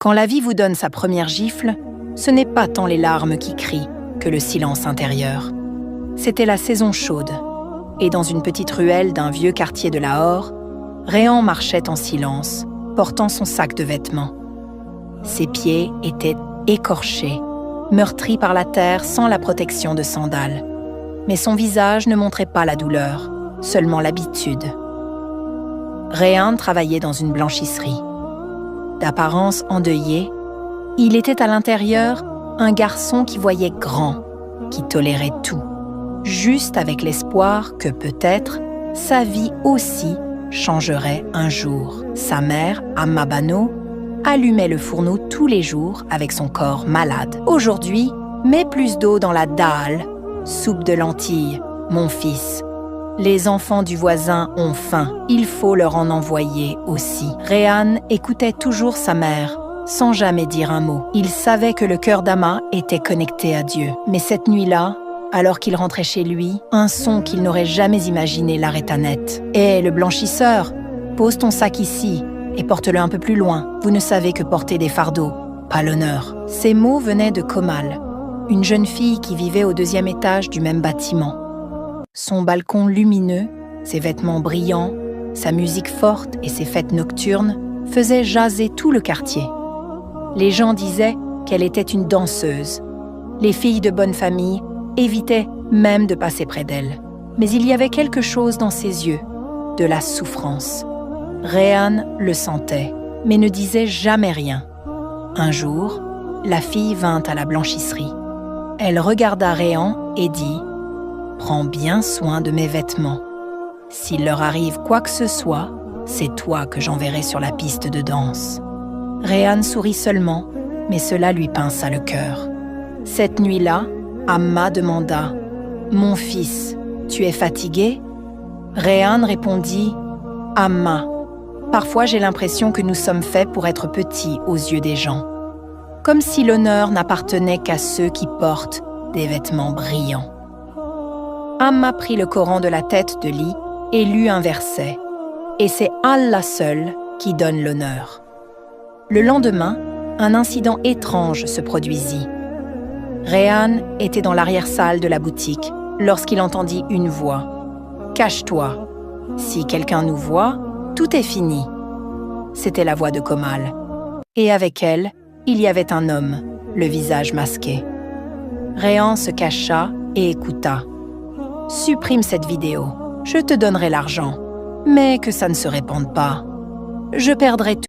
Quand la vie vous donne sa première gifle, ce n'est pas tant les larmes qui crient que le silence intérieur. C'était la saison chaude, et dans une petite ruelle d'un vieux quartier de Lahore, Réhan marchait en silence, portant son sac de vêtements. Ses pieds étaient écorchés, meurtris par la terre sans la protection de sandales. Mais son visage ne montrait pas la douleur, seulement l'habitude. Réhan travaillait dans une blanchisserie. D'apparence endeuillée, il était à l'intérieur un garçon qui voyait grand, qui tolérait tout, juste avec l'espoir que peut-être sa vie aussi changerait un jour. Sa mère, Amma Bano, allumait le fourneau tous les jours avec son corps malade. Aujourd'hui, mets plus d'eau dans la dal, soupe de lentilles, mon fils. Les enfants du voisin ont faim, il faut leur en envoyer aussi. Réhan écoutait toujours sa mère, sans jamais dire un mot. Il savait que le cœur d'Amma était connecté à Dieu. Mais cette nuit-là, alors qu'il rentrait chez lui, un son qu'il n'aurait jamais imaginé l'arrêta net. « Hé, le blanchisseur, pose ton sac ici et porte-le un peu plus loin. Vous ne savez que porter des fardeaux, pas l'honneur. » Ces mots venaient de Komal, une jeune fille qui vivait au 2e étage du même bâtiment. Son balcon lumineux, ses vêtements brillants, sa musique forte et ses fêtes nocturnes faisaient jaser tout le quartier. Les gens disaient qu'elle était une danseuse. Les filles de bonne famille évitaient même de passer près d'elle. Mais il y avait quelque chose dans ses yeux, de la souffrance. Réhan le sentait, mais ne disait jamais rien. Un jour, la fille vint à la blanchisserie. Elle regarda Réhan et dit « Prends bien soin de mes vêtements. S'il leur arrive quoi que ce soit, c'est toi que j'enverrai sur la piste de danse. » Réhan sourit seulement, mais cela lui pinça le cœur. Cette nuit-là, Amma demanda « Mon fils, tu es fatigué ?» Réhan répondit « Amma, parfois j'ai l'impression que nous sommes faits pour être petits aux yeux des gens. Comme si l'honneur n'appartenait qu'à ceux qui portent des vêtements brillants. » Amma prit le Coran de la tête de lit et lut un verset. Et c'est Allah seul qui donne l'honneur. Le lendemain, un incident étrange se produisit. Réhan était dans l'arrière-salle de la boutique lorsqu'il entendit une voix. « Cache-toi. Si quelqu'un nous voit, tout est fini. » C'était la voix de Komal. Et avec elle, il y avait un homme, le visage masqué. Réhan se cacha et écouta. « Supprime cette vidéo. Je te donnerai l'argent. Mais que ça ne se répande pas. Je perdrai tout. »